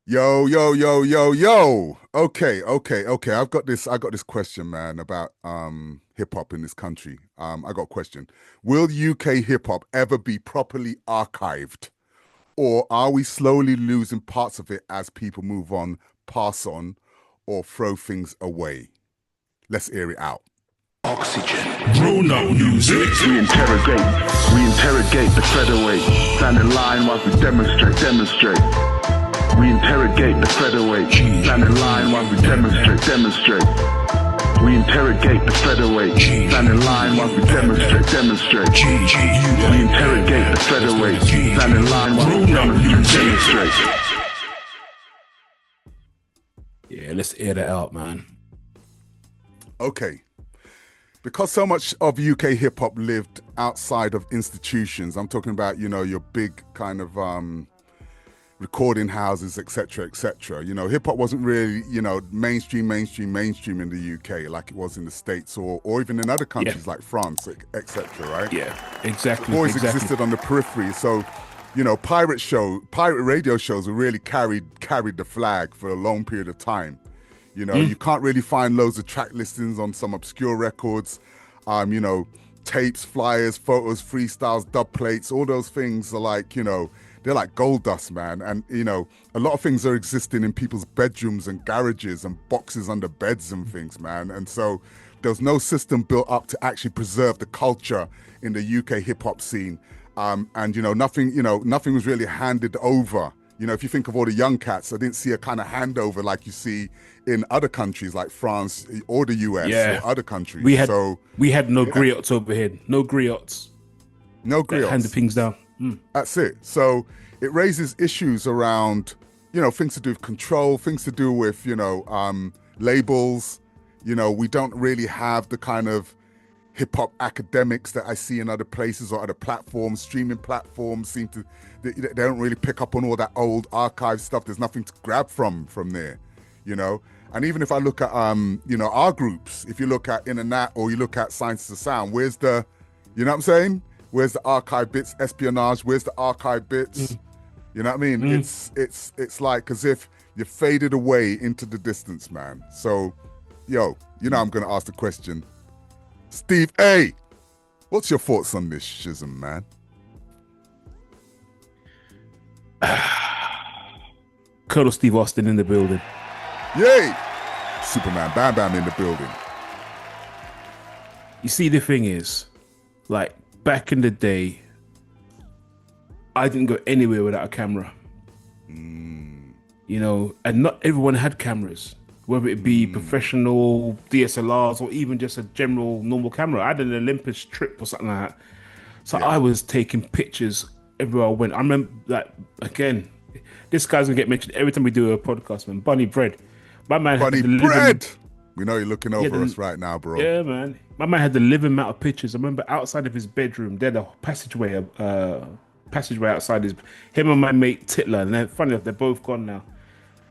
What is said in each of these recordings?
Yo, yo, yo, yo, yo. Okay. I got this question, man, about hip hop in this country. I got a question. Will UK hip hop ever be properly archived? Or are we slowly losing parts of it as people move on, pass on, or throw things away? Let's air it out. Oxygen. Grown-up music. We interrogate the featherweight. Stand in line while we demonstrate. We interrogate the featherweight. Stand in line while we demonstrate. We interrogate the featherweight. Stand in line while we demonstrate. We interrogate the featherweight. Stand in line while we demonstrate. Yeah, let's air that out, man. Okay. Because so much of UK hip hop lived outside of institutions, I'm talking about, your big kind of recording houses, etc., etc. Hip hop wasn't really, mainstream in the UK like it was in the States or even in other countries like France, etc., right? Yeah, exactly. It always existed on the periphery. So, pirate radio shows were really carried the flag for a long period of time. You can't really find loads of track listings on some obscure records. Tapes, flyers, photos, freestyles, dubplates, all those things are like, they're like gold dust, man. And, a lot of things are existing in people's bedrooms and garages and boxes under beds and things, man. And so there's no system built up to actually preserve the culture in the UK hip hop scene. Nothing was really handed over. If you think of all the young cats, I didn't see a kind of handover like you see in other countries like France or the US or other countries. We had no griots over here. No griots. No griots. Handed things down. That's it. So it raises issues around, things to do with control, things to do with, labels. We don't really have the kind of hip hop academics that I see in other places or other platforms. Streaming platforms they don't really pick up on all that old archive stuff. There's nothing to grab from there, And even if I look at our groups, if you look at Internet or you look at Science of Sound, where's the, you know what I'm saying? Where's the archive bits? Espionage, where's the archive bits? You know what I mean? It's like as if you faded away into the distance, man. So, I'm gonna ask the question. Steve A, what's your thoughts on this schism, man? Colonel Steve Austin in the building. Yay! Superman Bam Bam in the building. You see, the thing is, like, back in the day, I didn't go anywhere without a camera. And not everyone had cameras, whether it be professional DSLRs or even just a general normal camera. I had an Olympus trip or something like that. So I was taking pictures everywhere I went. I remember that, again, this guy's gonna get mentioned every time we do a podcast, man. Bunny Bread. My man Bunny Bread! We know you're looking over us right now, bro. Yeah, man. My man had the living amount of pictures. I remember outside of his bedroom, there had a passageway outside him and my mate Titler, and they're funny enough, they're both gone now.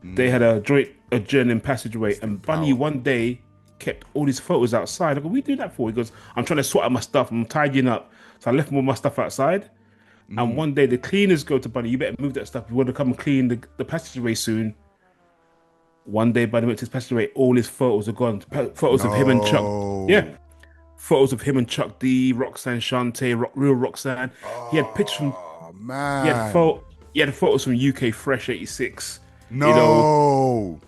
They had a joint adjourning passageway, and Bunny one day kept all these photos outside. I go, what are you doing that for? He goes, I'm trying to sort out my stuff, I'm tidying up. So I left all my stuff outside. And one day the cleaners go to Bunny, you better move that stuff. We want to come and clean the passageway soon. One day Bunny went to his passageway, all his photos are gone. Photos of him and Chuck. Yeah. Photos of him and Chuck D, Roxanne Shante, Real Roxanne. He had pictures from... man. He had photos from UK Fresh 86. No.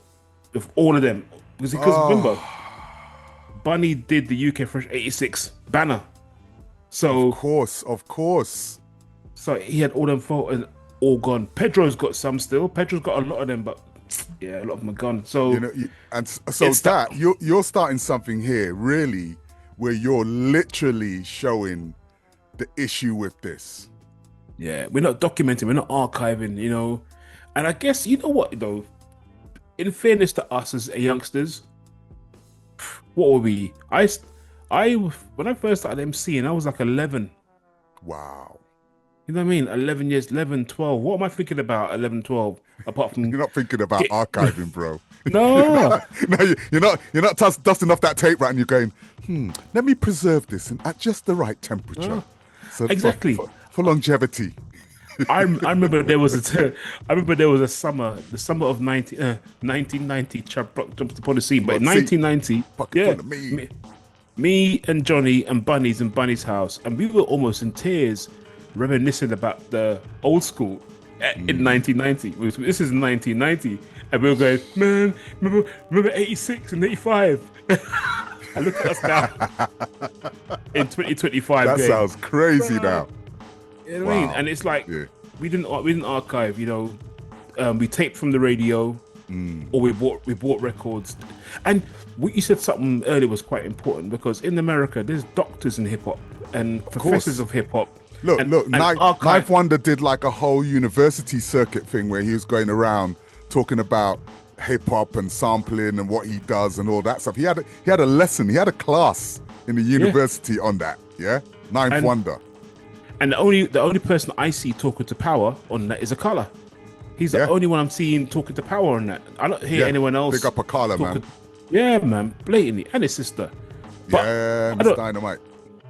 With all of them. Because remember, Bunny did the UK Fresh 86 banner. So... Of course. So he had all them photos all gone. Pedro's got some still. Pedro's got a lot of them, but yeah, a lot of them are gone. So you're starting something here, really, where you're literally showing the issue with this. Yeah, we're not documenting, we're not archiving, And I guess you know what though. In fairness to us as youngsters, what were we? I when I first started MCing, I was like 11. Wow. You know what I mean? 11 years, 11, 12. What am I thinking about 11, 12? Apart from... You're not thinking about archiving, bro. No. You're not dusting off that tape right and you're going, let me preserve this at just the right temperature. Exactly. For longevity. I remember there was a summer, the summer of 1990. Chubb Rock jumped upon the scene, but in 1990, yeah, me and Johnny and Bunny's in Bunny's house, and we were almost in tears, reminiscing about the old school in 1990. This is 1990, and we were going, man, remember 86 and 85. And look at us now in 2025. That sounds crazy now. You know what I mean? And it's like we didn't archive. We taped from the radio, or we bought records. And what you said something earlier was quite important, because in America there's doctors in hip hop and professors of hip hop. Look, Knife Wonder did like a whole university circuit thing where he was going around talking about hip hop and sampling and what he does and all that stuff. He had a lesson, he had a class in the university on that. Yeah, Knife Wonder. And the only person I see talking to Power on that is a color. He's the only one I'm seeing talking to Power on that. I don't hear anyone else. Pick up a color, man. Yeah, man, blatantly, and his sister. But Mr. Dynamite.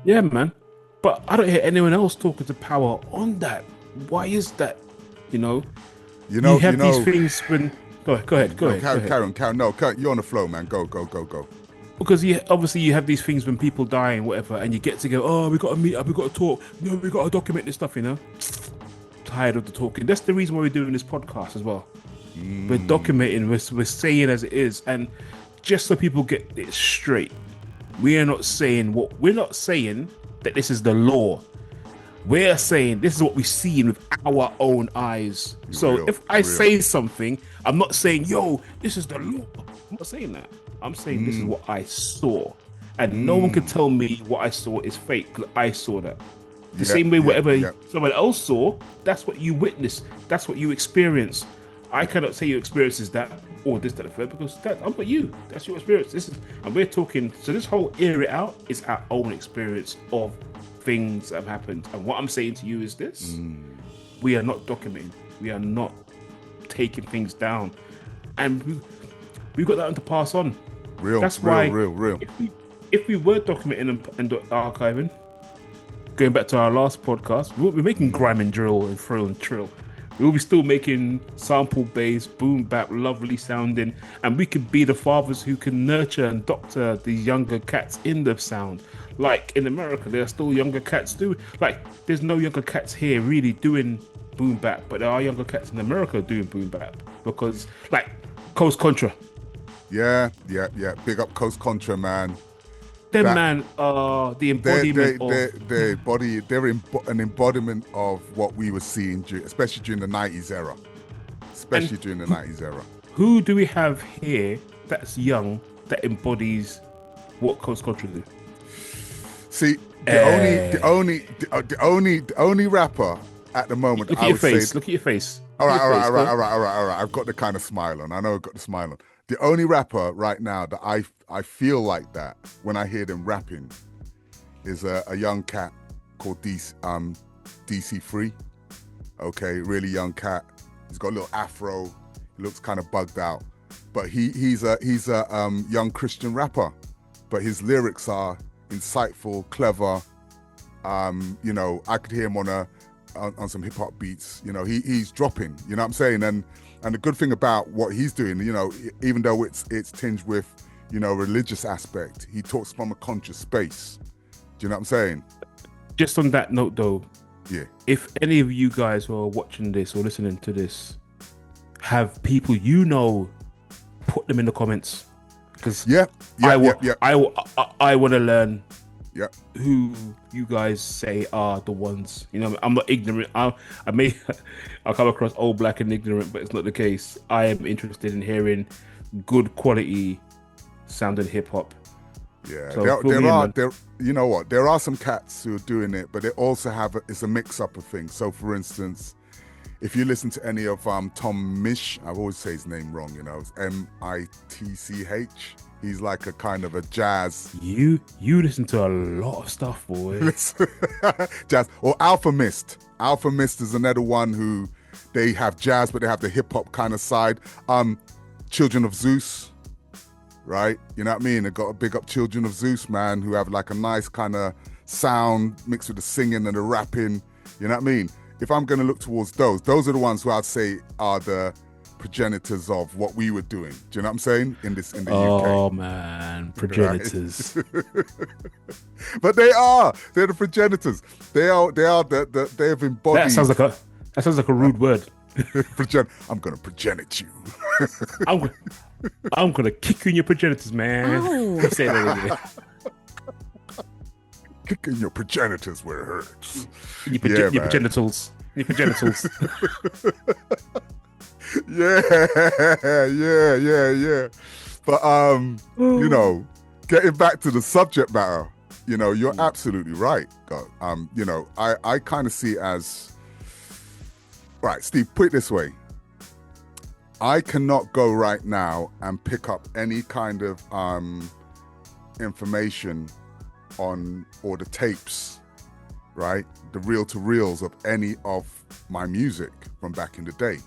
Yeah, man. But I don't hear anyone else talking to Power on that. Why is that? You have these things when. Go ahead. Karen. No, you're on the flow, man. Go. Because obviously you have these things when people die and whatever, and you get to go, oh, we got to meet up, we got to talk, no, we got to document this stuff, Tired of the talking. That's the reason why we're doing this podcast as well. We're documenting, we're saying as it is, and just so people get it straight, we're not saying that this is the law. We're saying this is what we've seen with our own eyes. So if I say something, I'm not saying, yo, this is the law. I'm not saying that. I'm saying this is what I saw. And no one can tell me what I saw is fake, because I saw that. The same way whatever someone else saw, that's what you witnessed. That's what you experienced. I cannot say your experience is that or this, that, and third, because I'm not you. That's your experience. And we're talking, so this whole Air It Out is our own experience of things that have happened. And what I'm saying to you is this: we are not documenting. We are not taking things down. And we've got that to pass on. That's why if we were documenting and archiving, going back to our last podcast, we're making grime and drill and thrill and trill. We'll be still making sample bass, boom bap, lovely sounding, and we could be the fathers who can nurture and doctor the younger cats in the sound. Like in America, there are still younger cats there's no younger cats here really doing boom bap, but there are younger cats in America doing boom bap, because like Coast Contra. Yeah. Big up Coast Contra, man. The embodiment they're an embodiment of what we were seeing, especially during the 90s era. Who do we have here that's young that embodies what Coast Contra do? See, the only rapper at the moment. Look at your face. All right. I've got the kind of smile on. I know I've got the smile on. The only rapper right now that I feel like that when I hear them rapping is a young cat called DC Free. Okay, really young cat. He's got a little afro. He looks kind of bugged out, but he's a young Christian rapper. But his lyrics are insightful, clever. I could hear him on some hip hop beats. He's dropping. You know what I'm saying? And the good thing about what he's doing, even though it's tinged with, religious aspect, he talks from a conscious space. Do you know what I'm saying? Just on that note, though, if any of you guys who are watching this or listening to this have people put them in the comments, because I want to learn who you guys say are the ones. I'm not ignorant. I'll come across old, black, and ignorant, but it's not the case. I am interested in hearing good quality sounding hip hop. Yeah, so there are some cats who are doing it, but they also it's a mix up of things. So for instance, if you listen to any of Tom Misch, I always say his name wrong, it's Mitch. He's like a kind of a jazz. You listen to a lot of stuff, boy. Jazz. Or Alpha Mist. Alpha Mist is another one who they have jazz, but they have the hip hop kind of side. Children of Zeus, right? You know what I mean? They got a big up Children of Zeus, man, who have like a nice kind of sound mixed with the singing and the rapping. You know what I mean? if I'm going to look towards those are the ones who I'd say are the progenitors of what we were doing. Do you know what I'm saying? In the UK. Oh man, progenitors. Right? But they're the progenitors. They have embodied. That sounds like a rude word. I'm gonna progenit you. I'm gonna kick you in your progenitors, man. Oh. Say that again. Kicking your progenitors where it hurts. Your progenitals. Your progenitals. Yeah. But you know, getting back to the subject matter, you know, you're absolutely right. You know, I kind of see it as right, Steve, put it this way. I cannot go right now and pick up any kind of information on or the tapes, right? The reel-to-reels of any of my music from back in the day,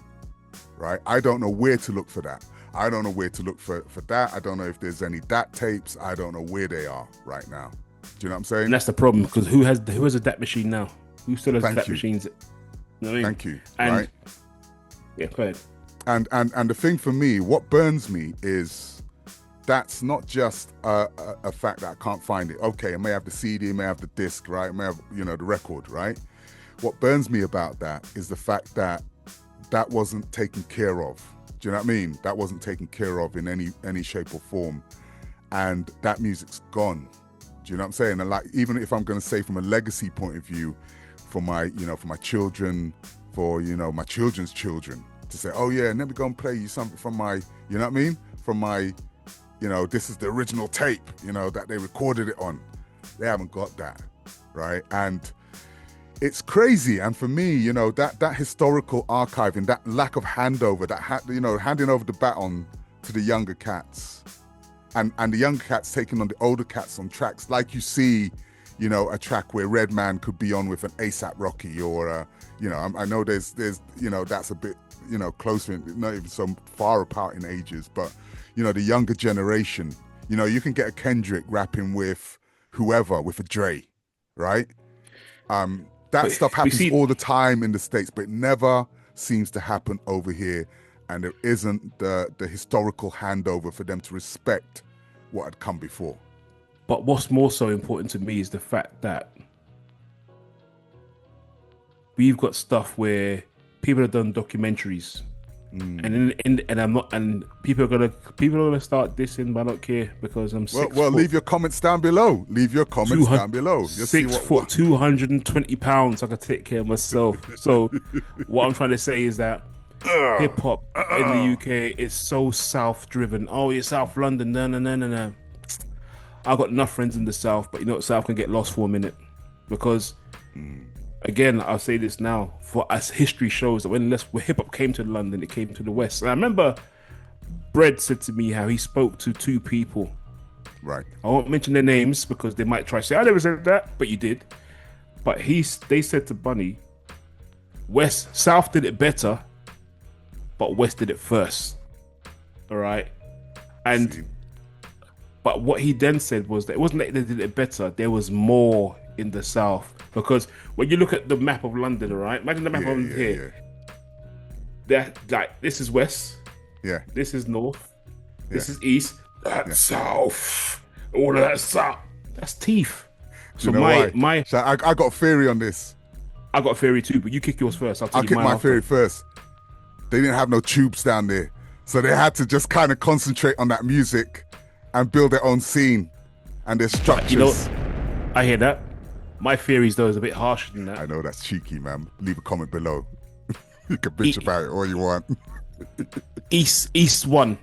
right? I don't know where to look for that. I don't know where to look for that. I don't know if there's any DAT tapes. I don't know where they are right now. Do you know what I'm saying? And that's the problem, because who has a DAT machine now? Who still has DAT machines? You know what I mean? Thank you. And, right? Yeah, go ahead. And the thing for me, what burns me is that's not just a fact that I can't find it. Okay, I may have the CD, I may have the disc, right? I may have, you know, the record, right? What burns me about that is the fact that that wasn't taken care of. Do you know what I mean? That wasn't taken care of in any shape or form. And that music's gone. Do you know what I'm saying? And like, even if I'm going to say from a legacy point of view, for my children, for, you know, my children's children, to say, oh yeah, and let me go and play you something from my, you know what I mean? From my, you know, this is the original tape, you know, that they recorded it on. They haven't got that, right? And it's crazy. And for me, you know, that historical archiving, that lack of handover, you know, handing over the baton to the younger cats, and the younger cats taking on the older cats on tracks, like you see, you know, a track where Redman could be on with an ASAP Rocky, or you know, I know there's you know, that's a bit, you know, closer, not even so far apart in ages, but you know, the younger generation, you know, you can get a Kendrick rapping with whoever, with a Dre, right? That stuff happens all the time in the States, but it never seems to happen over here, and there isn't the historical handover for them to respect what had come before. But what's more so important to me is the fact that we've got stuff where people have done documentaries, and people are gonna start dissing, but I don't care, because I'm 6 well, foot. leave your comments down below. Leave your comments down below. You'll 6 foot, 220 pounds. I can take care of myself. So what I'm trying to say is that hip hop in the UK is so South driven. Oh, you're South London. No. I've got enough friends in the South, but you know what, South can get lost for a minute, because again, I'll say this now, for as history shows that when hip hop came to London, it came to the West. And I remember Bread said to me how he spoke to two people. Right. I won't mention their names because they might try to say, I never said that, but you did. But they said to Bunny, South did it better, but West did it first. All right. But what he then said was that it wasn't that they did it better, there was more in the South. Because when you look at the map of London, all right, imagine the map of London here. That, like, this is West. Yeah. This is North. This is East. That's South. All of that South. That's teeth. So you know so I got a theory on this. I got a theory too, but you kick yours first. I'll kick my theory first. They didn't have no tubes down there, so they had to just kind of concentrate on that music and build their own scene and their structures. You know, I hear that. My theories, though, is a bit harsher than that. I know, that's cheeky, man. Leave a comment below. You can bitch about it all you want. East 1.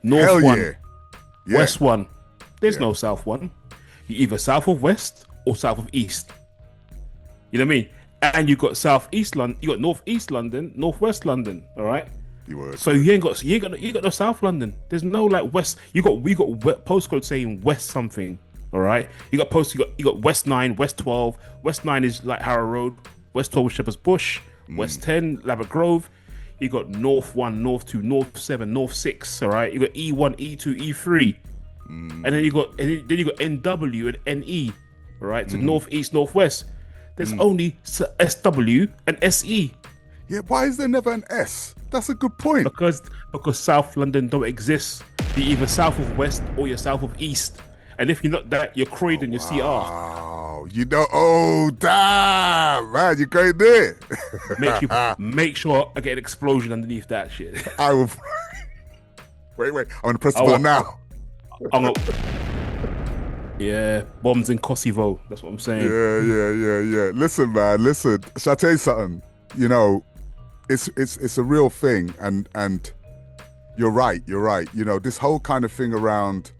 North Hell 1. Yeah. West 1. There's no South 1. You're either south of West or south of East. You know what I mean? And you got Southeast London, you got Northeast London, Northwest London, all right? So you ain't got no South London. There's no like West. We got postcode saying West something. All right. You got West 9, West 12. West 9 is like Harrow Road. West 12 is Shepherd's Bush. West 10, Labrador Grove. You got North 1, North 2, North 7, North 6. All right. You got E1, E2, E3, and then you got NW and NE. All right. So North East, Northwest. There's only SW and SE. Yeah, why is there never an S? That's a good point. Because South London don't exist. You're either south of west or you're south of east. And if you're not that, you're Croydon, you're CR. Oh, you know, oh damn, man, you're going there. Make sure I get an explosion underneath that shit. I will. Wait, I'm gonna press the button now. Yeah, bombs in Kosovo. That's what I'm saying. Yeah. Listen, man. Shall I tell you something? You know, it's a real thing, and you're right. You know, this whole kind of thing around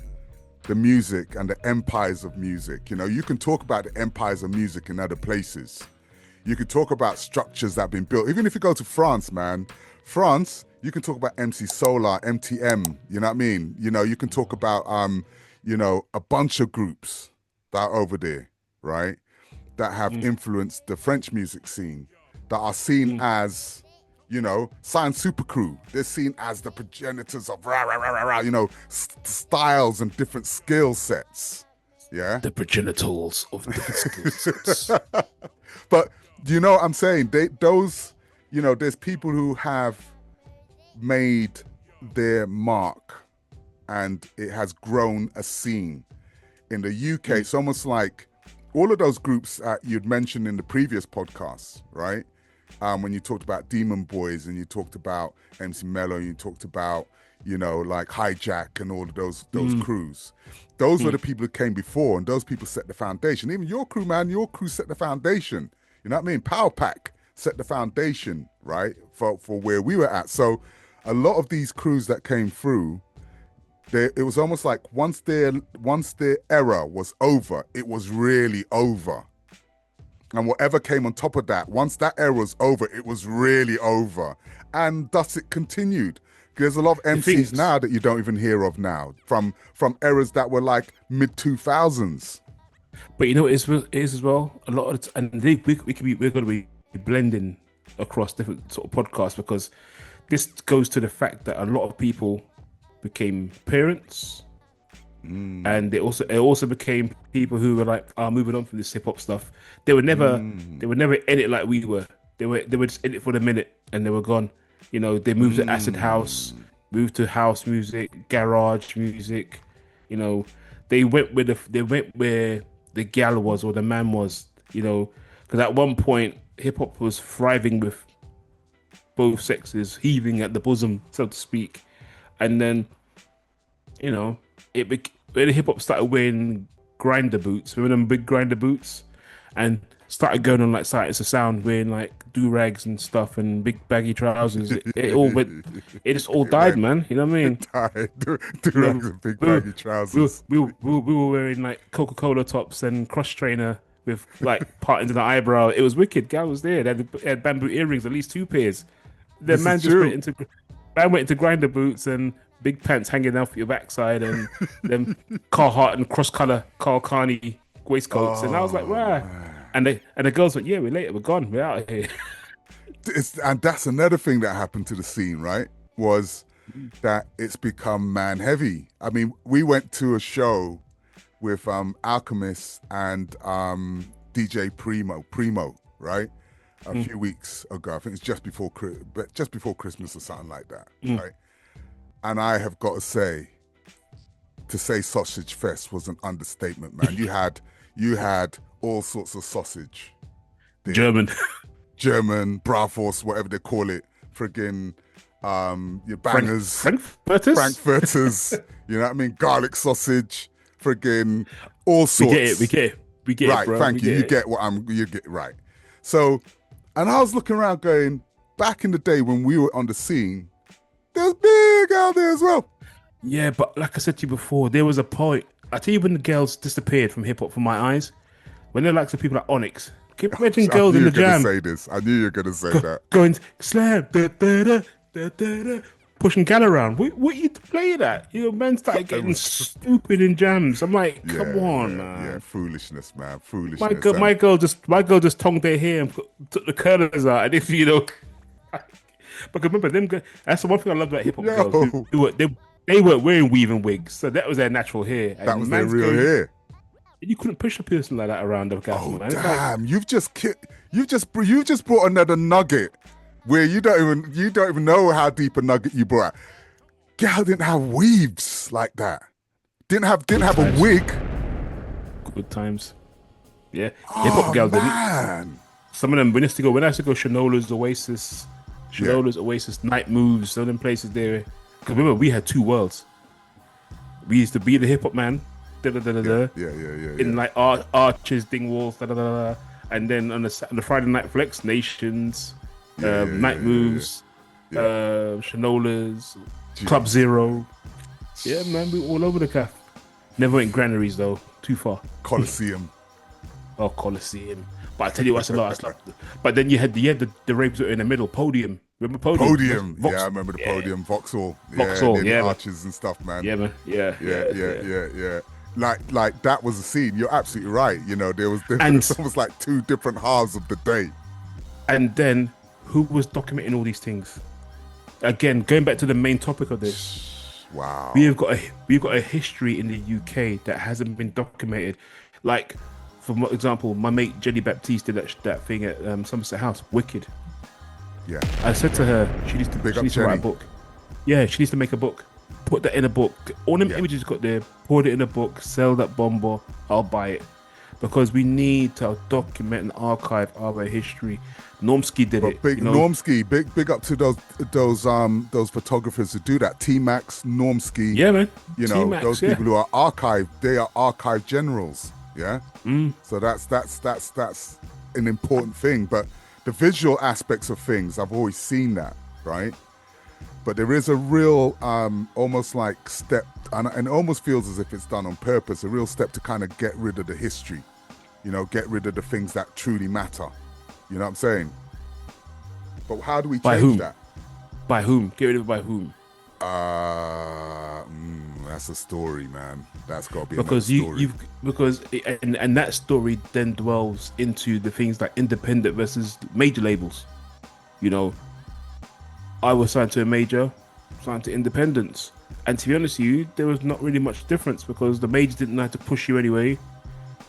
the music and the empires of music. You know, you can talk about the empires of music in other places. You can talk about structures that have been built. Even if you go to France, man, you can talk about MC Solar, MTM. You know what I mean? You know, you can talk about you know, a bunch of groups that are over there, right? That have influenced the French music scene, that are seen as, you know, Science Super Crew. They're seen as the progenitors of you know, styles and different skill sets. Yeah? The progenitals of different skill sets. But do you know what I'm saying? You know, there's people who have made their mark and it has grown a scene. In the UK, it's almost like all of those groups you'd mentioned in the previous podcasts, right? When you talked about Demon Boys and you talked about MC Mello, you talked about, you know, like Hijack and all of those crews. Those were the people who came before, and those people set the foundation. Even your crew, man, your crew set the foundation. You know what I mean? Power Pack set the foundation, right, for where we were at. So a lot of these crews that came through, it was almost like once their era was over, it was really over. And whatever came on top of that, once that era was over, it was really over. And thus it continued. There's a lot of MCs now that you don't even hear of now, from eras that were like mid-2000s. But you know what it is as well? A lot of we're going to be blending across different sort of podcasts, because this goes to the fact that a lot of people became parents, and it also became people who were like, moving on from this hip hop stuff. They were never in it like we were. They were just in it for the minute and they were gone. You know, they moved to acid house, moved to house music, garage music. You know, they went where the gal was or the man was. You know, because at one point hip hop was thriving with both sexes heaving at the bosom, so to speak. And then, you know, when hip hop started wearing grinder boots, remember them big grinder boots, and started going on like Science of Sound, wearing like do rags and stuff and big baggy trousers. It just all died, man. You know what I mean? Died. Do rags and big baggy trousers. We were wearing like Coca-Cola tops and cross trainer with like part into the eyebrow. It was wicked. Gal was there. They had bamboo earrings, at least 2 pairs. The man just went into grinder boots and big pants hanging out for your backside, and them Carhartt and cross-color Carl Carney waistcoats. And I was like, wow. And the girls went, yeah, we're late, we're gone, we're out of here. And that's another thing that happened to the scene, right? Was that it's become man heavy. I mean, we went to a show with Alchemist and DJ Primo, right? A few weeks ago. I think it's just before Christmas or something like that, right? And I have got to say Sausage Fest was an understatement, man. You had all sorts of sausage. German, Bratwurst, whatever they call it. Friggin' your bangers. Frankfurters. You know what I mean? Garlic sausage. Friggin' all sorts. We get it, right, bro. Thank you. You get right. So, and I was looking around going, back in the day when we were on the scene, there's big out there as well. Yeah, but like I said to you before, there was a point. I tell you, when the girls disappeared from hip hop from my eyes, when they're like some people like Onyx, keep imagine girls in the jam. I knew you were gonna say that. Going slam, pushing gal around. What you play that? You know, men started getting stupid in jams. I'm like, come on, man. Yeah, foolishness, man. Foolishness. My girl just tongued their hair and took the curlers out. And if you know, but remember them. That's the one thing I love about hip hop girls. They weren't wearing weaving wigs, so that was their natural hair. That was their real hair. You couldn't push a person like that around the gaff, Oh man. It's like, damn! You just brought another nugget where you don't even know how deep a nugget you brought. Gal didn't have weaves like that. Didn't have a times. wig. Good times. Yeah. Hip hop Oh gal didn't. man. Some of them, when I used to go Shanola's, Oasis, Night Moves, some of them places there. Because remember, we had two worlds. We used to be the hip hop man, Yeah. in like Arches, Dingwalls, and then on the Friday Night Flex, Nations, Night Moves, Shanola's, Club Zero. Yeah, man, we all over the calf. Never went granaries though, too far. Coliseum. Oh, Coliseum. But I tell you what's a lot. But then you had the raves in the middle, Podium. Remember Podium? Podium. Yeah, I remember the Podium. Vauxhall. Yeah, Arches and stuff, man. Yeah, man. Yeah. Like that was a scene. You're absolutely right. You know, there was almost like two different halves of the day. And then who was documenting all these things? Again, going back to the main topic of this. Wow. We've got a history in the UK that hasn't been documented. Like, for example, my mate Jenny Baptiste did that thing at Somerset House. Wicked. Yeah. I said to her, she needs to write a book. Yeah, she needs to make a book. Put that in a book. All them images got there. Put it in a book. Sell that bomber. I'll buy it. Because we need to document and archive our history. Normski did it. Normski, big up to those photographers who do that. T-Max, Normski. Yeah, man. You know, T-Max, those people who are archived. They are archive generals. Yeah. So that's an important thing. But the visual aspects of things, I've always seen that, right? But there is a real almost like step, and it almost feels as if it's done on purpose, a real step to kind of get rid of the history, you know, get rid of the things that truly matter. You know what I'm saying? But how do we change that? By whom? Get rid of it by whom? That's a story, man. That's got to be because and that story then dwells into the things like independent versus major labels. You know, I was signed to a major, signed to independents, and to be honest with you, there was not really much difference because the majors didn't have to push you anyway.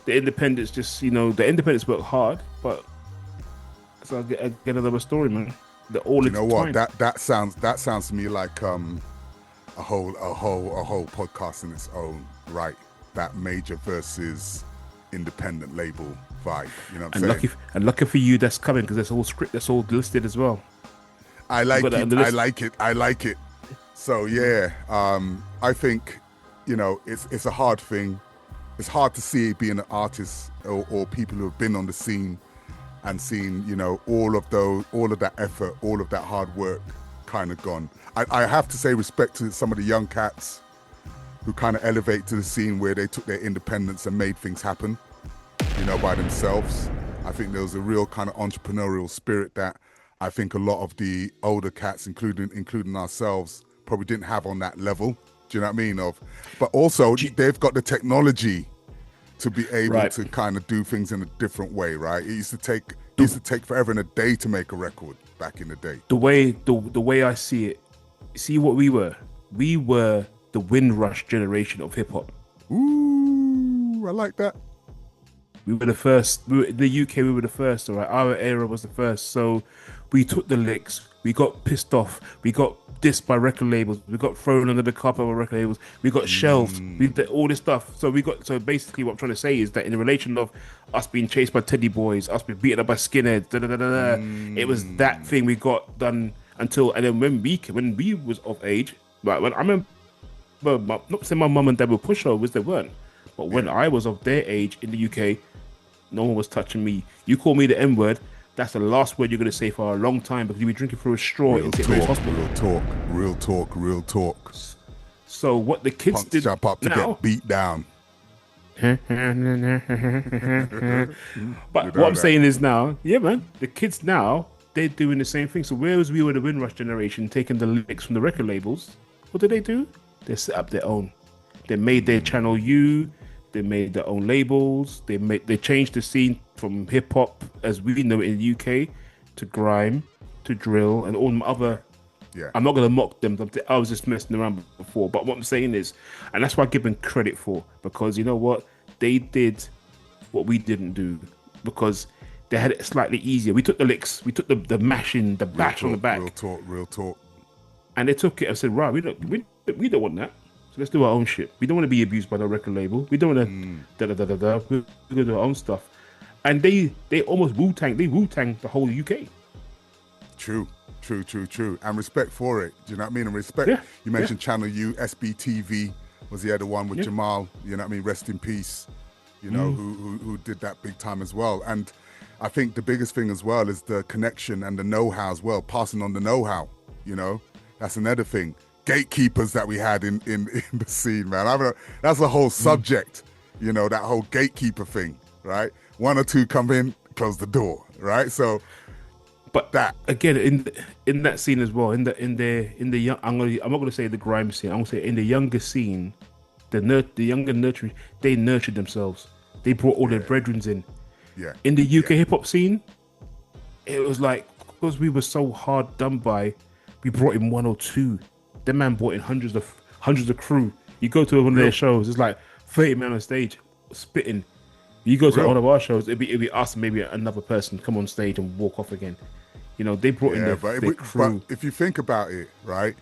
The independents just, you know, the independents work hard, but so I get another story, man. You know what? That sounds to me like a whole podcast in its own right. That major versus independent label vibe. You know what I'm saying? Lucky for you, that's coming because that's all script. That's all listed as well. I like it. So yeah, I think, you know, it's a hard thing. It's hard to see being an artist or people who have been on the scene and seen, you know, all of that effort, all of that hard work kind of gone. I have to say respect to some of the young cats who kind of elevate to the scene where they took their independence and made things happen, you know, by themselves. I think there was a real kind of entrepreneurial spirit that I think a lot of the older cats, including ourselves, probably didn't have on that level. Do you know what I mean? But also they've got the technology to be able to kind of do things in a different way, right? It used to take forever and a day to make a record back in the day. The way I see it, see what we were. We were the Windrush generation of hip hop. Ooh, I like that. We were the first. In the UK, we were the first. All right, our era was the first. So we took the licks. We got pissed off. We got dissed by record labels. We got thrown under the carpet by record labels. We got shelved. We did all this stuff. So basically, what I'm trying to say is that in the relation of us being chased by teddy boys, us being beaten up by skinheads, it was that thing we got done and then when we was of age, right? When I remember, not saying my mum and dad were pushovers, they weren't. But when I was of their age in the UK, no one was touching me. You call me the N-word, that's the last word you're going to say for a long time because you'll be drinking through a straw in St. Mary's Hospital. Real talk. So what the kids Punks jump up to get beat down. But what I'm saying is now, yeah, man, the kids now, they're doing the same thing. So whereas we were the Windrush generation taking the lyrics from the record labels, what did they do? They set up their own. They made their Channel U. They made their own labels. They changed the scene from hip hop as we know it in the UK to grime, to drill, and all them other. Yeah. I'm not gonna mock them. I was just messing around before, but what I'm saying is, and that's what I give them credit for, because you know what, they did what we didn't do because they had it slightly easier. We took the licks, we took the mashing, the bash on the back. Real talk. And they took it and said, right, we don't want that. So let's do our own shit. We don't want to be abused by the record label. We don't want to We're gonna do our own stuff. And they almost Wu-Tang the whole UK. True. And respect for it. Do you know what I mean? And respect. Yeah. You mentioned Channel U, SBTV was the other one with Jamal. You know what I mean? Rest in peace. You know, who did that big time as well. And I think the biggest thing as well is the connection and the know-how as well, passing on the know-how, you know. That's another thing. Gatekeepers that we had in the scene, man. That's a whole subject, you know, that whole gatekeeper thing, right? One or two come in, close the door, right? So, but that again in that scene as well, in the young, I'm not gonna say the grime scene. I'm gonna say in the younger scene, the younger nurturing, they nurtured themselves. They brought all their brethren in. Yeah. In the UK hip hop scene, it was like because we were so hard done by, we brought in one or two. That man brought in hundreds of crew. You go to one of their shows, it's like 30 men on stage spitting. You go to one of our shows, it'd be us and maybe another person come on stage and walk off again. You know, they brought in their crew. But if you think about it, right,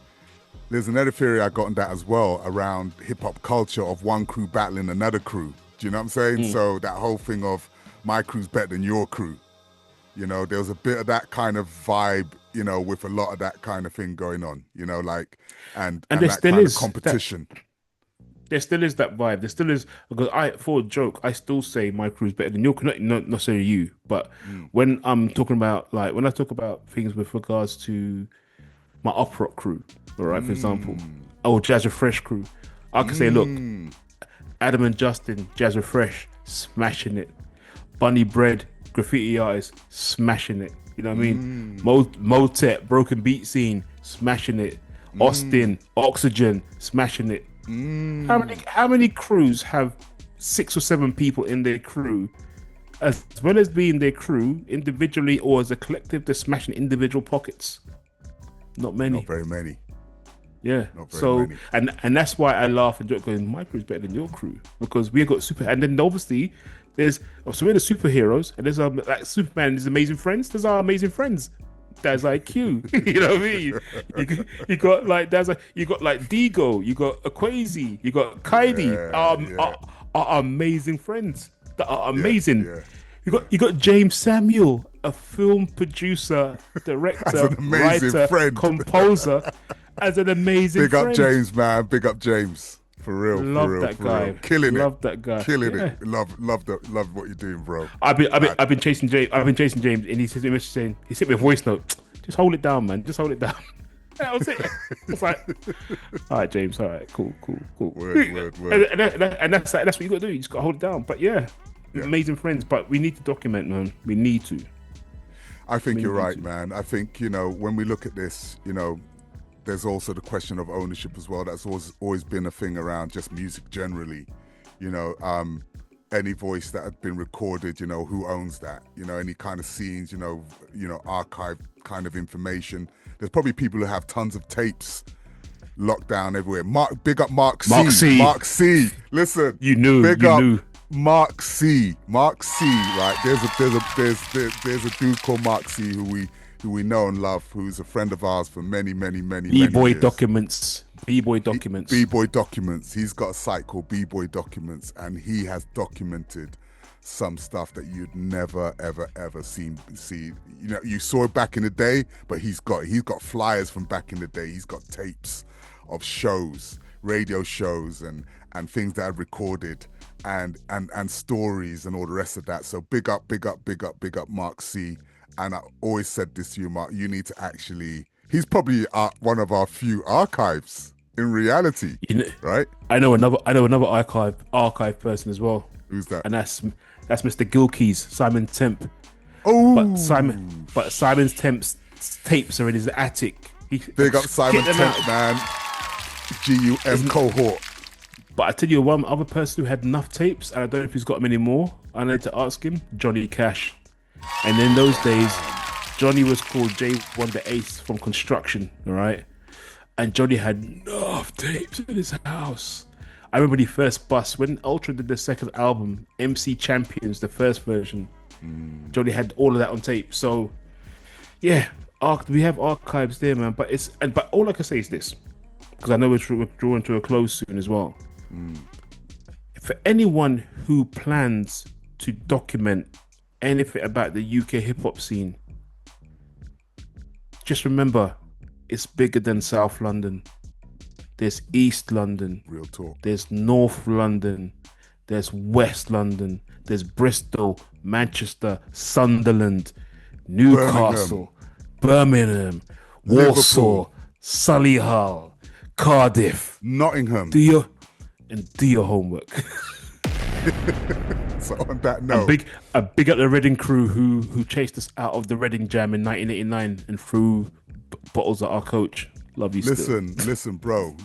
there's another theory I got on that as well around hip hop culture of one crew battling another crew. Do you know what I'm saying? So that whole thing of my crew's better than your crew. You know, there was a bit of that kind of vibe, you know, with a lot of that kind of thing going on, you know, like, and that kind of competition. There still is that vibe. There still is, because for a joke, I still say my crew's better than your crew, not necessarily you, but when I'm talking about, like, when I talk about things with regards to my opera crew, all right, for example, or Jazz Fresh crew, I can say, look, Adam and Justin, Jazz Fresh, smashing it. Bunny Bread, graffiti artist, smashing it. You know what I mean? Motet, Broken Beat Scene, smashing it. Austin, Oxygen, smashing it. How many crews have 6 or 7 people in their crew, as well as being their crew individually or as a collective? They're smashing individual pockets. Not many. Not very many. Yeah. So many. And that's why I laugh and joke going, my crew's better than your crew because we got super. And then obviously we're the superheroes, and there's like Superman and his amazing friends. There's our amazing friends. There's IQ. You know what I mean? You got like you got like Digo, you got Aquazi, you got Kaidi. Our amazing friends that are amazing. You got James Samuel, a film producer, director, writer, friend. Composer, as an amazing friend. Big up James, man. Big up James. For real, love for real, that for guy. Real. Killing love that guy. Killing it. Love what you're doing, bro. I've been chasing James. And he sent me a voice note. Just hold it down, man. Just hold it down. That was it. It's like, all right, James. All right, cool. Word. And that's what you got to do. You just got to hold it down. But yeah, amazing friends. But we need to document, man. We need to. I think you're right, man. I think, you know, when we look at this, you know, there's also the question of ownership as well. That's always been a thing around just music generally. You know, any voice that had been recorded, you know, who owns that? You know, any kind of scenes, you know, archive kind of information. There's probably people who have tons of tapes locked down everywhere. Big up Mark C. Mark C. Listen, you knew. Mark C. Right? There's a dude called Mark C. who we know and love, who's a friend of ours for many B-Boy years. Documents. B-Boy Documents. B-Boy Documents. He's got a site called B-Boy Documents, and he has documented some stuff that you'd never, ever see. You know, you saw it back in the day, but he's got flyers from back in the day. He's got tapes of shows, radio shows, and things that I've recorded, and stories and all the rest of that. So big up Mark C. And I always said this to you, Mark, you need to actually, he's probably one of our few archives in reality, right? I know another archive person as well. Who's that? And that's Mr. Gilkeys, Simon Temp. Oh, but Simon's Temp's tapes are in his attic. Big up Simon Temp, man. GUM cohort. But I tell you, one other person who had enough tapes, and I don't know if he's got them anymore. I need to ask him. Johnny Cash. And in those days, Johnny was called J1 the Ace from Construction, all right? And Johnny had enough tapes in his house. I remember the first bus when Ultra did the second album, MC Champions, the first version. Johnny had all of that on tape. So yeah, we have archives there, man. But all I can say is this, because I know we're drawing to a close soon as well. For anyone who plans to document anything about the UK hip hop scene, just remember, it's bigger than South London. There's East London. Real talk. There's North London. There's West London. There's Bristol, Manchester, Sunderland, Newcastle, Birmingham, Warsaw, Liverpool, Solihull, Cardiff, Nottingham. Do your homework. So on that note, A big up the Reading crew who chased us out of the Reading Jam in 1989 and threw bottles at our coach. Love you. Listen, bro.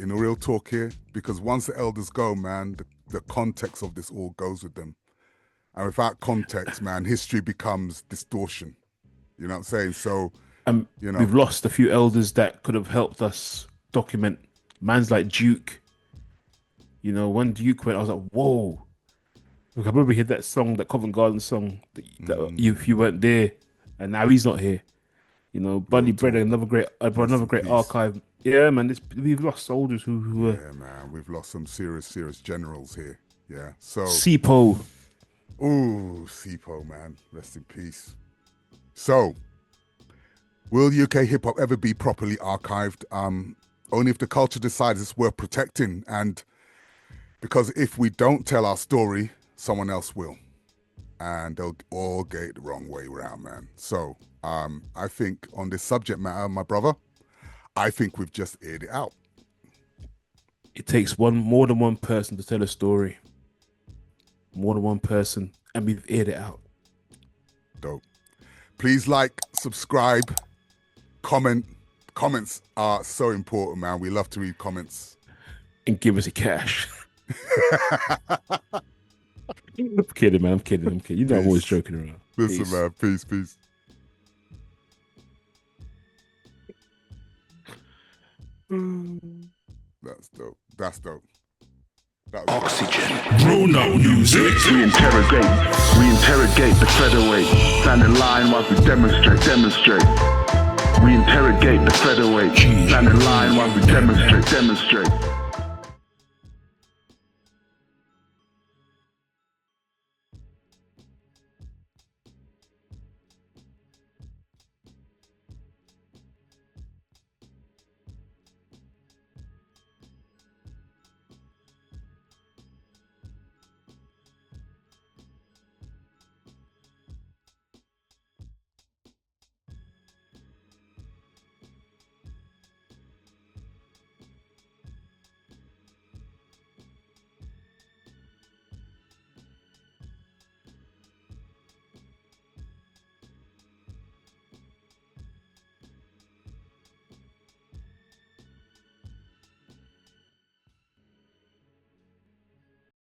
In a real talk here, because once the elders go, man, the context of this all goes with them. And without context, man, history becomes distortion. You know what I'm saying? So, you know, we've lost a few elders that could have helped us document. Man's like Duke. You know, when Duke went, I was like, whoa. Look, I remember he had that song, that Covent Garden song, that if you weren't there, and now he's not here. You know, Buddy Brennan, another great archive. Yeah, man, we've lost soldiers who were. Yeah, man, we've lost some serious generals here. Yeah, so. Sipo. Ooh, Sipo, man, rest in peace. So, will UK hip hop ever be properly archived? Only if the culture decides it's worth protecting, and because if we don't tell our story, someone else will, and they'll all get it the wrong way around, man. So, I think on this subject matter, my brother, I think we've just aired it out. It takes more than one person to tell a story. More than one person, and we've aired it out. Dope. Please like, subscribe, comment. Comments are so important, man. We love to read comments. And give us a cash. I'm kidding, man. I'm kidding. You know, I'm always joking around. Listen, man. Peace. That's dope. Oxygen. Bruno music. We interrogate the featherweight. Stand in line while we demonstrate. We interrogate the featherweight. Stand in line while we demonstrate.